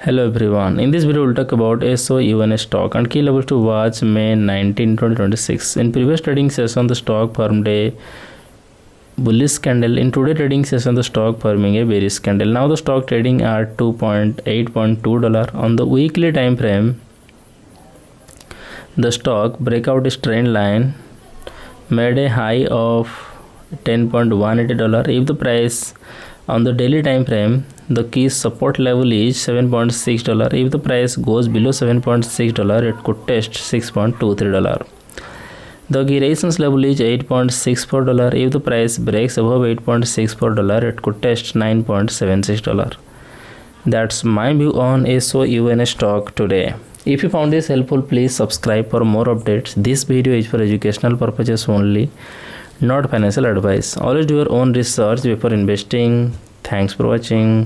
Hello everyone, in this video we'll talk about SOUN stock and key levels to watch May 19, 2026. In previous trading session the stock formed a bullish candle. In today's trading session the stock forming a bearish candle. Now the stock trading at $8.2 on the weekly time frame. The stock breakout is trend line, made a high of $10.180. If the price on the daily time frame, the key support level is $7.6. If the price goes below $7.6, it could test $6.23. The key resistance level is $8.64. If the price breaks above $8.64, it could test $9.76. That's my view on SOUN stock today. If you found this helpful, please subscribe for more updates. This video is for educational purposes only, not financial advice. Always do your own research before investing. Thanks for watching.